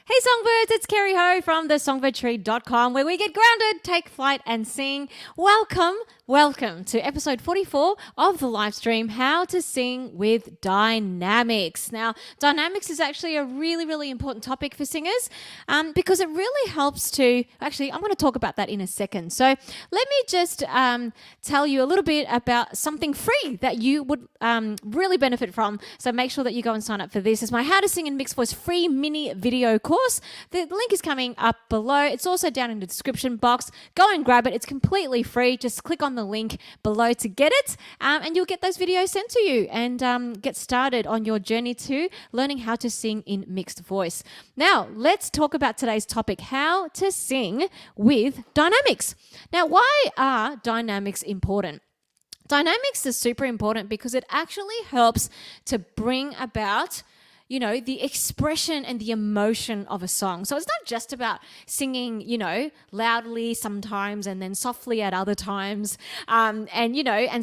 Hey Songbirds, it's Kerry Ho from theSongbirdTree.com where we get grounded, take flight and sing. Welcome to episode 44 of the live stream, How to Sing with Dynamics. Now, dynamics is actually a really important topic for singers because it really helps to, actually I'm going to talk about that in a second. So let me just tell you a little bit about something free that you would really benefit from. So make sure that you go and sign up for this. It's my How to Sing in Mixed Voice free mini video course. The link is coming up below. It's also down in the description box. Go and grab it. It's completely free. Just click on the link below to get it and you'll get those videos sent to you and get started on your journey to learning how to sing in mixed voice. Now, let's talk about today's topic, how to sing with dynamics. Now, why are dynamics important? Dynamics is super important because it actually helps to bring about the expression and the emotion of a song. So it's not just about singing, loudly sometimes and then softly at other times, and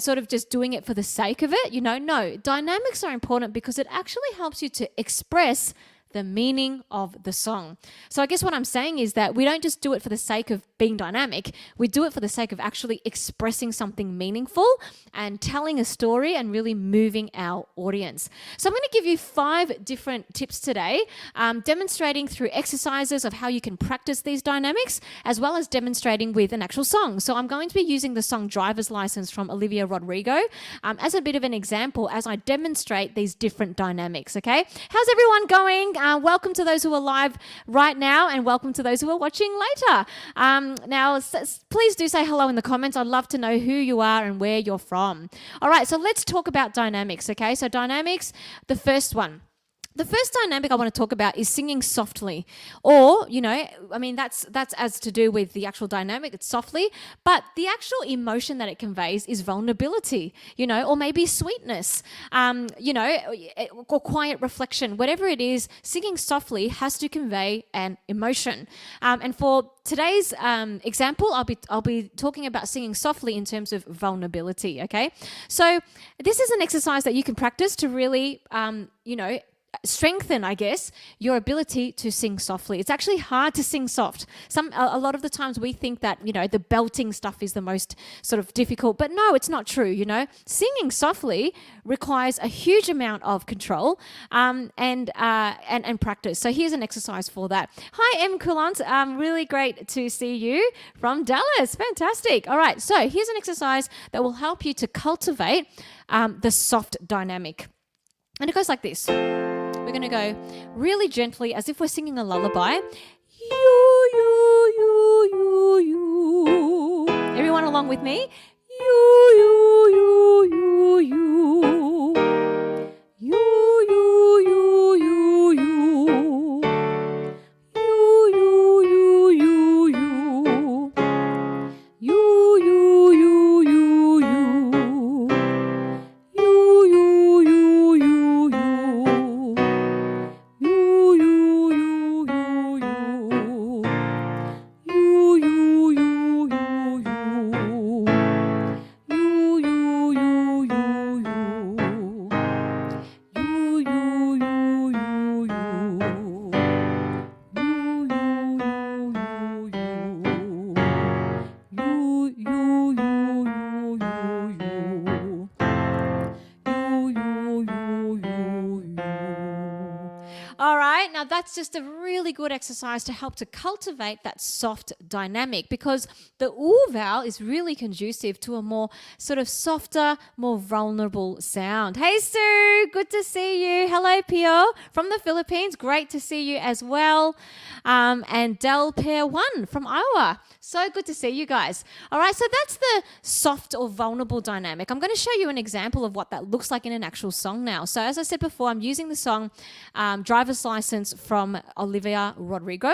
sort of just doing it for the sake of it. No, dynamics are important because it actually helps you to express the meaning of the song. So I guess what I'm saying is that we don't just do it for the sake of being dynamic. We do it for the sake of actually expressing something meaningful and telling a story and really moving our audience. So I'm going to give you 5 different tips today, demonstrating through exercises of how you can practice these dynamics, as well as demonstrating with an actual song. So I'm going to be using the song Driver's License from Olivia Rodrigo as a bit of an example as I demonstrate these different dynamics, okay? How's everyone going? Welcome to those who are live right now and welcome to those who are watching later. Now, please do say hello in the comments. I'd love to know who you are and where you're from. All right, so let's talk about dynamics, okay? So dynamics, the first one. The first dynamic I want to talk about is singing softly, or, that's as to do with the actual dynamic, it's softly, but the actual emotion that it conveys is vulnerability, or maybe sweetness, or quiet reflection, whatever it is, singing softly has to convey an emotion. And for today's example, I'll be talking about singing softly in terms of vulnerability, okay? So this is an exercise that you can practice to really, strengthen, I guess, your ability to sing softly. It's actually hard to sing soft. A lot of the times we think that, the belting stuff is the most sort of difficult, but no, it's not true, Singing softly requires a huge amount of control and practice. So here's an exercise for that. Hi, M. Coulant. Really great to see you from Dallas. Fantastic. All right, so here's an exercise that will help you to cultivate the soft dynamic. And it goes like this. We're going to go really gently as if we're singing a lullaby. You, you, you, you, you. Everyone along with me? You, you, you, you, you. You, you, you, you, you. You, you, you, you, you. You, you, you, you, you. All right, now that's just a really good exercise to help to cultivate that soft dynamic because the oo vowel is really conducive to a more sort of softer, more vulnerable sound. Hey Sue, good to see you. Hello Pio from the Philippines, great to see you as well. And Del Pair 1 from Iowa. So good to see you guys. All right, so that's the soft or vulnerable dynamic. I'm going to show you an example of what that looks like in an actual song now. So as I said before, I'm using the song Driver's License from Olivia Rodrigo.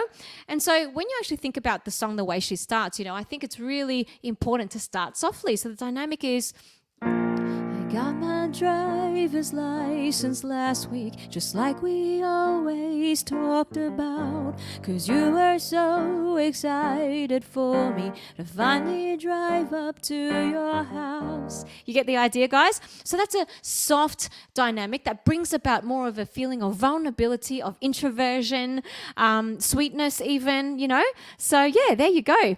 And so when you actually think about the song, the way she starts, I think it's really important to start softly. So the dynamic is, I Got my driver's license last week, just like we always talked about. 'Cause you were so excited for me to finally drive up to your house. You get the idea, guys? So that's a soft dynamic that brings about more of a feeling of vulnerability, of introversion, sweetness even, you know? So yeah, there you go.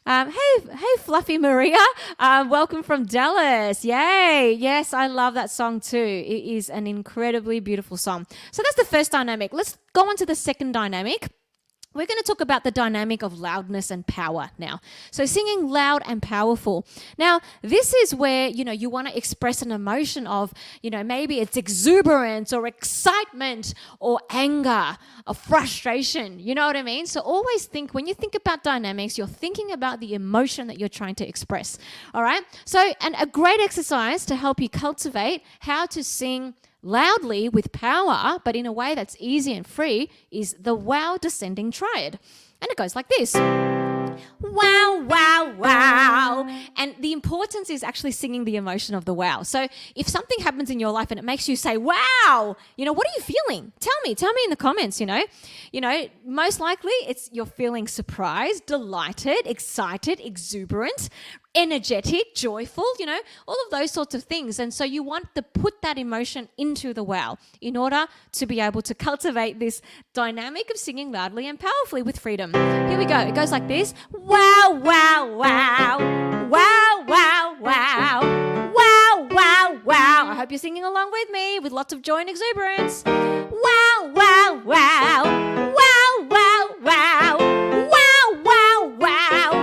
Hey, Fluffy Maria. Welcome from Dallas. Yay. Yes, I love that song too. It is an incredibly beautiful song. So that's the first dynamic. Let's go on to the second dynamic. We're going to talk about the dynamic of loudness and power now. So singing loud and powerful. Now, this is where, you want to express an emotion of, maybe it's exuberance or excitement or anger or frustration. You know what I mean? So always think, when you think about dynamics, you're thinking about the emotion that you're trying to express. All right? So, and a great exercise to help you cultivate how to sing loudly with power, but in a way that's easy and free, is the wow descending triad. And it goes like this. Wow, wow, wow. And the importance is actually singing the emotion of the wow. So if something happens in your life and it makes you say, wow, what are you feeling? Tell me in the comments, most likely you're feeling surprised, delighted, excited, exuberant, energetic, joyful, all of those sorts of things. And so you want to put that emotion into the wow in order to be able to cultivate this dynamic of singing loudly and powerfully with freedom. Here we go. It goes like this. Wow, wow, wow. Wow, wow, wow. Wow, wow, wow. I hope you're singing along with me with lots of joy and exuberance. Wow, wow, wow. Wow, wow, wow. Wow, wow, wow.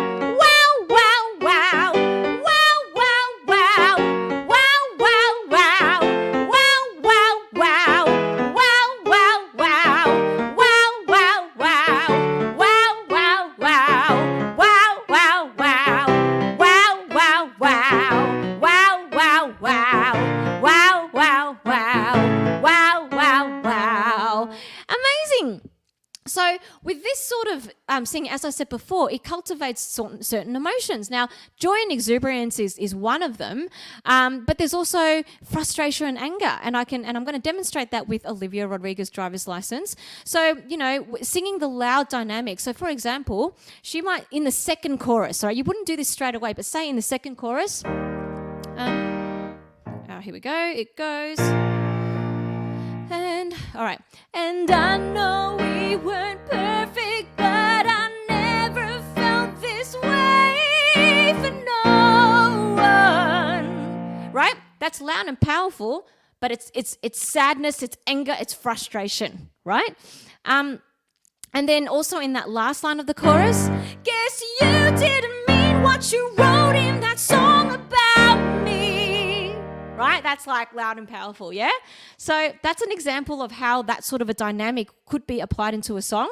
So with this sort of singing, as I said before, it cultivates certain emotions. Now, joy and exuberance is one of them, but there's also frustration and anger, and I'm going to demonstrate that with Olivia Rodrigo's driver's license. So, singing the loud dynamic. So, for example, she might, in the second chorus, right? You wouldn't do this straight away, but say in the second chorus, here we go, it goes. And, all right. And I know we weren't perfect, but I never felt this way for no one. Right? That's loud and powerful, but it's sadness, it's anger, it's frustration, right? And then also in that last line of the chorus, guess you didn't mean what you wrote in that song about me. Right? That's like loud and powerful, yeah? So that's an example of how that sort of a dynamic could be applied into a song.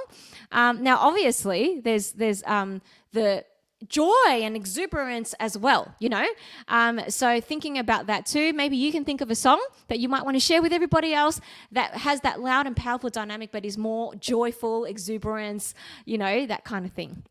Now, obviously, there's the joy and exuberance as well, So thinking about that too, maybe you can think of a song that you might want to share with everybody else that has that loud and powerful dynamic but is more joyful, exuberance, that kind of thing.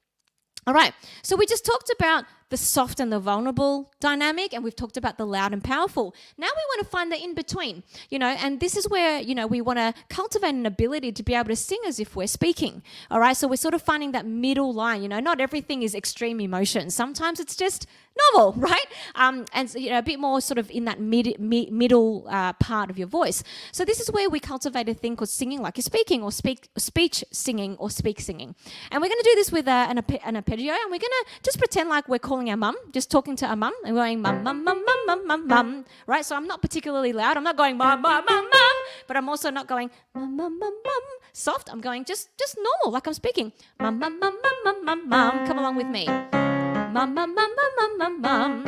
All right, so we just talked about the soft and the vulnerable dynamic, and we've talked about the loud and powerful. Now we want to find the in-between, and this is where, we want to cultivate an ability to be able to sing as if we're speaking, all right? So we're sort of finding that middle line, not everything is extreme emotion. Sometimes it's just normal, right? And a bit more sort of in that middle part of your voice. So this is where we cultivate a thing called singing like you're speaking, or speech singing, or speak singing. And we're going to do this with an arpeggio, and we're going to just pretend like we're calling our mum, just talking to our mum, and going mum, mum, mum, mum, mum, mum, mum, right? So I'm not particularly loud. I'm not going mum, mum, mum, mum, but I'm also not going mum, mum, mum, mum, soft. I'm going just normal, like I'm speaking. Mum, mum, mum, mum, mum, mum, mum. Come along with me. Mum, mum, mum, mum, mum, mum, mum.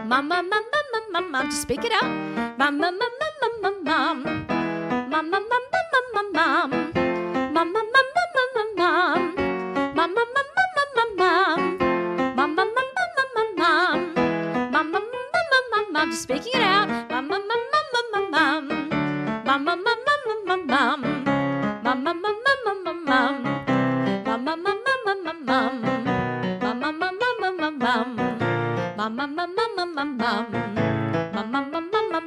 Mum, mum, mum, mum, mum, mum, mum. Just speak it out. Mum, mum, mum, mum, mum, mum, mum. Mum, mum, mum, mum, mum, mum, mum. Mum, mum, mum, mum, mum, mum, mum. Mum, mum, mum, mum, mum, mum, mum. Mum, mum, mum, mum, mum, mum. Mum, mum, mum, mum, mum, mum. Just speaking it out. Mum, mum, mum, mum, mum, mum, mum. Mum, mum, mum, mum, mum, mum, mum. Mum, mum, mum, mum, mum, mum. Mum, mum, mum, mum, mum, mum. Mum, mum, mum, mum, mum, mum. Mum, mum, mum, mum, mum, mum. Mum, mum, mum, mum,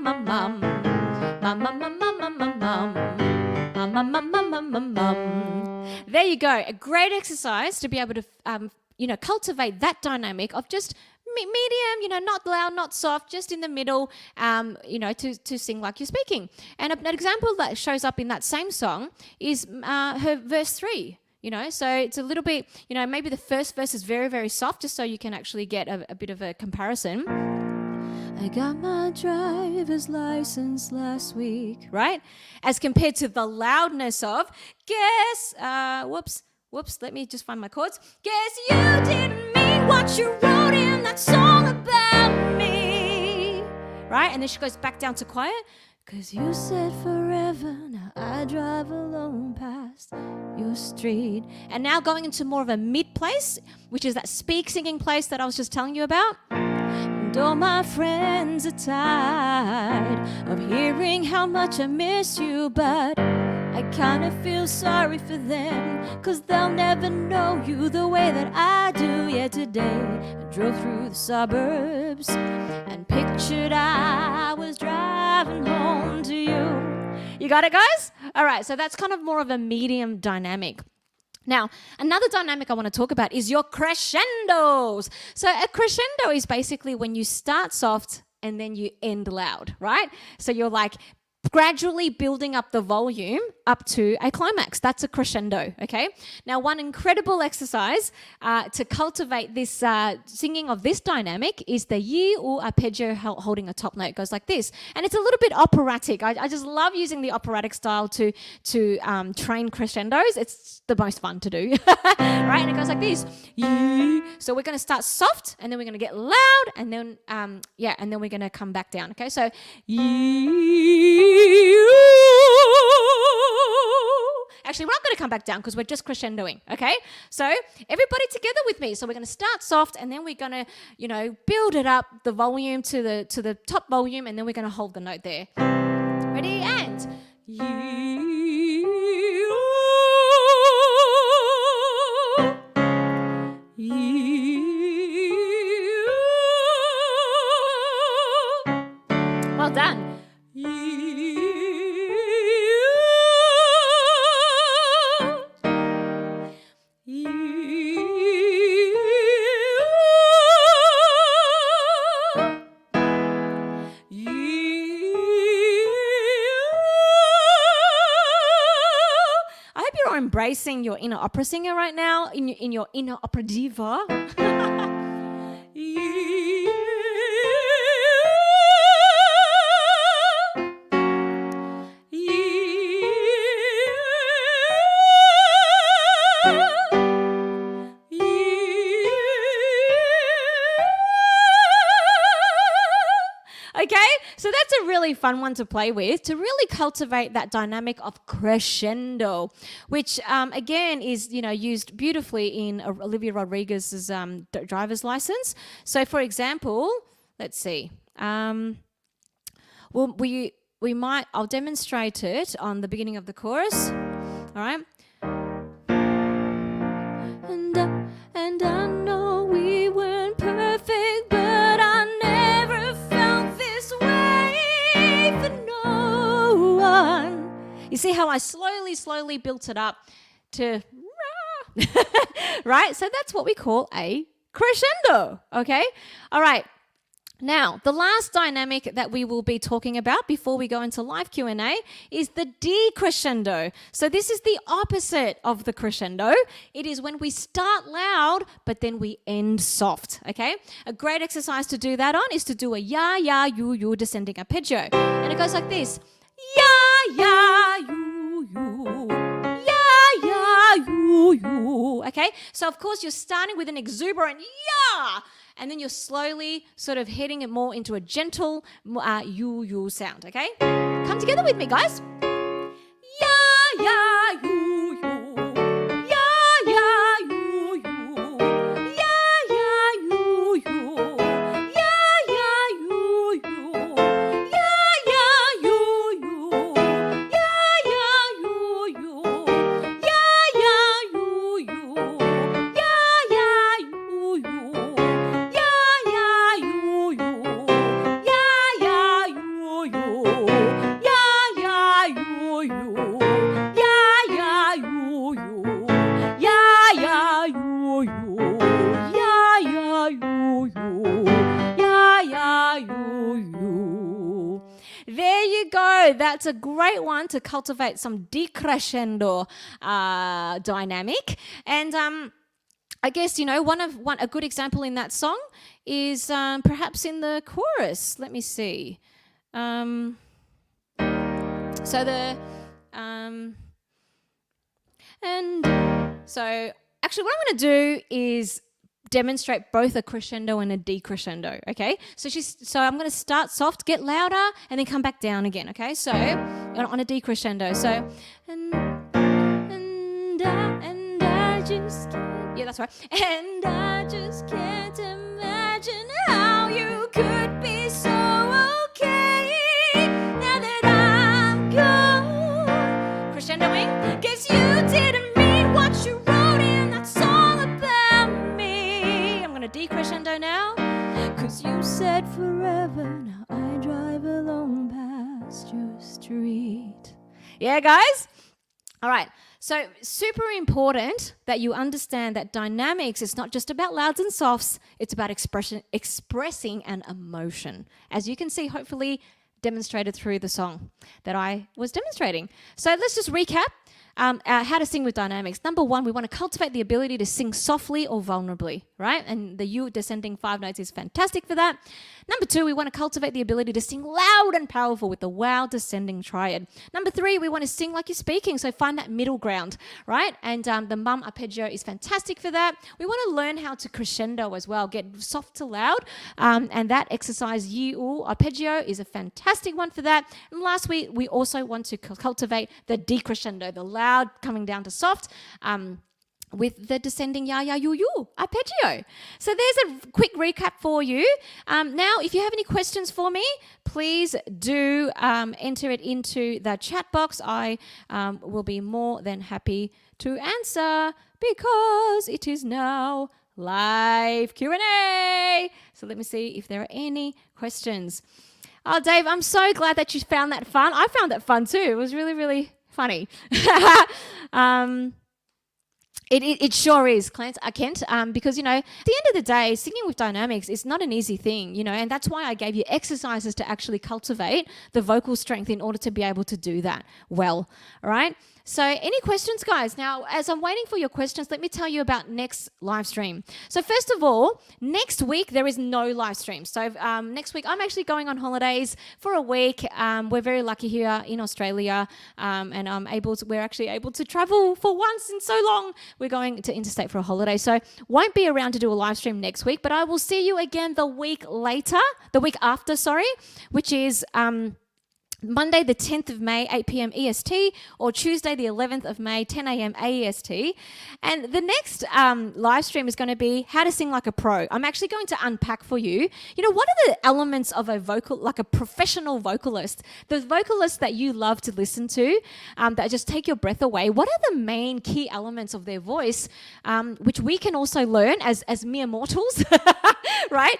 There you go. A great exercise to be able to, cultivate that dynamic of just medium, not loud, not soft, just in the middle, to sing like you're speaking. And an example that shows up in that same song is her verse 3. So it's a little bit, maybe the first verse is very, very soft, just so you can actually get a bit of a comparison. I got my driver's license last week, right? As compared to the loudness of, let me just find my chords. Guess you didn't mean what you wrote in that song about me, right? And then she goes back down to quiet. Cause you said forever, now I drive alone past your street. And now going into more of a mid place, which is that speak singing place that I was just telling you about. And all my friends are tired of hearing how much I miss you, but I kind of feel sorry for them, cause they'll never know you the way that I do. Yeah, today I drove through the suburbs and pictured I was driving home to you. You got it, guys? All right, so that's kind of more of a medium dynamic. Now, another dynamic I want to talk about is your crescendos. So a crescendo is basically when you start soft and then you end loud, right? So you're like gradually building up the volume up to a climax. That's a crescendo, okay? Now, one incredible exercise to cultivate this singing of this dynamic is the yi or arpeggio holding a top note. It goes like this. And it's a little bit operatic. I just love using the operatic style to train crescendos. It's the most fun to do, right? And it goes like this. Yi. So we're going to start soft, and then we're going to get loud, and then, and then we're going to come back down, okay? So, yi. Actually, we're not going to come back down because we're just crescendoing, okay? So everybody together with me. So we're going to start soft, and then we're going to, build it up, the volume to the top volume, and then we're going to hold the note there. Ready? And well done. Embracing your inner opera singer right now, in your inner opera diva. Okay, so that's a really fun one to play with, to really cultivate that dynamic of crescendo, which again is used beautifully in Olivia Rodriguez's driver's license. So, for example, let's see. I'll demonstrate it on the beginning of the chorus. All right. And I know we weren't perfect, but I never felt this way for no one. You see how I slowly built it up to right? So that's what we call a crescendo, okay? All right. Now, the last dynamic that we will be talking about before we go into live Q&A is the decrescendo. So this is the opposite of the crescendo. It is when we start loud, but then we end soft, okay? A great exercise to do that on is to do a ya, ya, you descending arpeggio. And it goes like this. Ya, ya, you. Ya, ya, you. Okay? So, of course, you're starting with an exuberant ya, and then you're slowly sort of heading it more into a gentle you sound, okay? Come together with me, guys. Ya, ya, you. Ya, ya, you. Ya, ya, you. Ya, ya, you. Ya, ya, you. Ya, ya, you. Ya, ya, you. Ya, ya, you. that's a great one to cultivate some decrescendo dynamic. And I guess, a good example in that song is perhaps in the chorus. Let me see. So actually what I'm going to do is demonstrate both a crescendo and a decrescendo, okay? So I'm going to start soft, get louder, and then come back down again, okay? So on a decrescendo. So and I just can't, yeah, that's right. And I just can't imagine how you could be so okay now that I'm gone. Crescendoing, 'cause you didn't mean what you wrote in that song about me. I'm gonna decrescendo now, 'cause you said forever, now I drive alone past your street. Yeah, guys? All right. So super important that you understand that dynamics is not just about louds and softs, it's about expressing an emotion. As you can see, hopefully demonstrated through the song that I was demonstrating. So let's just recap how to sing with dynamics. Number one, we want to cultivate the ability to sing softly or vulnerably, right? And the U descending 5 notes is fantastic for that. Number two, we want to cultivate the ability to sing loud and powerful with the wow descending triad. Number three, we want to sing like you're speaking, so find that middle ground, right? And the mum arpeggio is fantastic for that. We want to learn how to crescendo as well, get soft to loud, and that exercise Yi-U arpeggio is a fantastic one for that. And last week, we also want to cultivate the decrescendo, the loud coming down to soft, with the descending ya-ya-yu-yu arpeggio. So there's a quick recap for you. Now, if you have any questions for me, please do enter it into the chat box. I will be more than happy to answer because it is now live Q&A. So let me see if there are any questions. Oh, Dave, I'm so glad that you found that fun. I found that fun too. It was really, really funny. It sure is, Kent, because, at the end of the day, singing with dynamics is not an easy thing, and that's why I gave you exercises to actually cultivate the vocal strength in order to be able to do that well, all right? So any questions, guys? Now, as I'm waiting for your questions, let me tell you about next live stream. So first of all, next week, there is no live stream. So next week, I'm actually going on holidays for a week. We're very lucky here in Australia, and we're actually able to travel for once in so long. We're going to interstate for a holiday. So won't be around to do a live stream next week, but I will see you again the week after, which is Monday the 10th of May, 8 p.m. EST, or Tuesday the 11th of May, 10 a.m. AEST. And the next live stream is going to be how to sing like a pro. I'm actually going to unpack for you, what are the elements of a vocal, like a professional vocalist, the vocalists that you love to listen to, that just take your breath away. What are the main key elements of their voice, which we can also learn as mere mortals, right?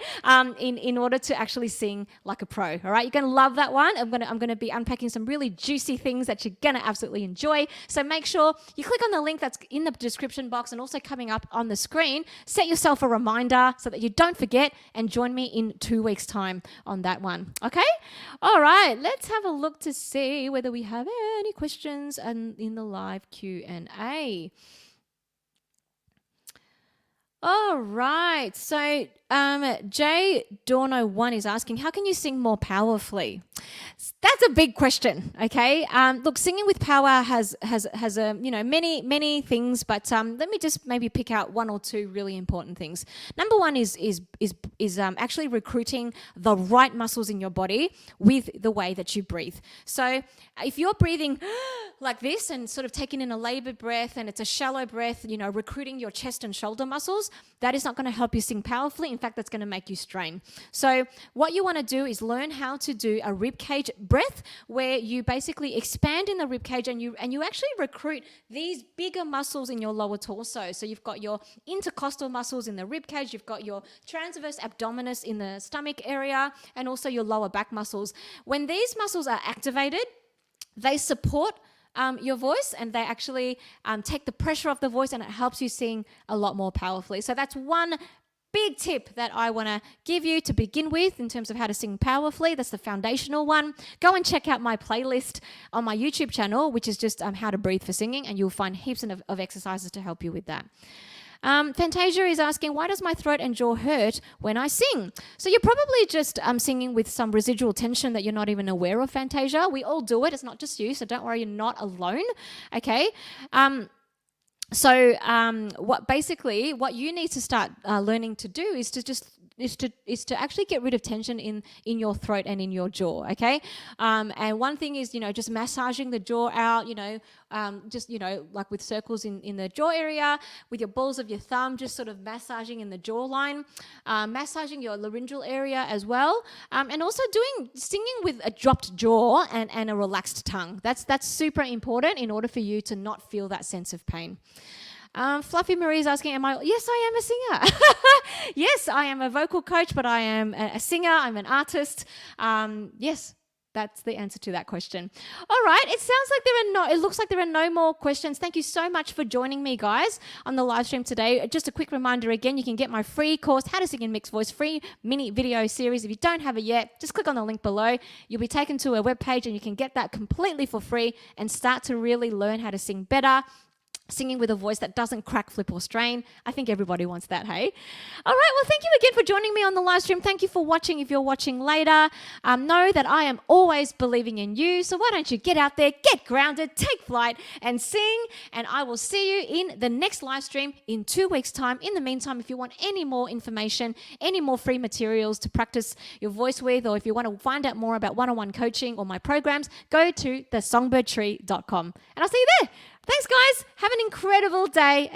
In order to actually sing like a pro. All right, you're going to love that one. I'm going to be unpacking some really juicy things that you're going to absolutely enjoy. So make sure you click on the link that's in the description box and also coming up on the screen. Set yourself a reminder so that you don't forget, and join me in 2 weeks' time on that one. Okay? All right, let's have a look to see whether we have any questions in the live Q&A. All right, so J Dorno1 is asking, how can you sing more powerfully? That's a big question, okay? Look, singing with power has many things, but let me just maybe pick out one or two really important things. Number one is actually recruiting the right muscles in your body with the way that you breathe. So if you're breathing like this and sort of taking in a labored breath and it's a shallow breath, recruiting your chest and shoulder muscles, that is not going to help you sing powerfully. In fact, that's going to make you strain. So what you want to do is learn how to do a rib cage breath, where you basically expand in the rib cage and you actually recruit these bigger muscles in your lower torso. So you've got your intercostal muscles in the rib cage, you've got your transverse abdominis in the stomach area, and also your lower back muscles. When these muscles are activated, they support your voice, and they actually take the pressure off the voice, and it helps you sing a lot more powerfully. So that's one big tip that I want to give you to begin with in terms of how to sing powerfully. That's the foundational one. Go and check out my playlist on my YouTube channel, which is just how to breathe for singing, and you'll find heaps of exercises to help you with that. Fantasia is asking, why does my throat and jaw hurt when I sing? So you're probably just singing with some residual tension that you're not even aware of, Fantasia. We all do it. It's not just you, so don't worry, you're not alone, okay? So what you need to start learning to do is to actually get rid of tension in your throat and in your jaw, okay? And one thing is, just massaging the jaw out, like with circles in the jaw area, with your balls of your thumb, just sort of massaging in the jawline, massaging your laryngeal area as well, and also singing with a dropped jaw and a relaxed tongue. That's super important in order for you to not feel that sense of pain. Fluffy Marie is asking, yes, I am a singer. Yes, I am a vocal coach, but I am a singer. I'm an artist. Yes, that's the answer to that question. All right, it looks like there are no more questions. Thank you so much for joining me, guys, on the live stream today. Just a quick reminder again, you can get my free course, How to Sing in Mixed Voice, free mini video series. If you don't have it yet, just click on the link below. You'll be taken to a webpage and you can get that completely for free and start to really learn how to sing better, singing with a voice that doesn't crack, flip, or strain. I think everybody wants that, hey? All right, well, thank you again for joining me on the live stream. Thank you for watching if you're watching later. Know that I am always believing in you, so why don't you get out there, get grounded, take flight, and sing, and I will see you in the next live stream in 2 weeks' time. In the meantime, if you want any more information, any more free materials to practice your voice with, or if you want to find out more about one-on-one coaching or my programs, go to thesongbirdtree.com, and I'll see you there. Thanks, guys. Have an incredible day.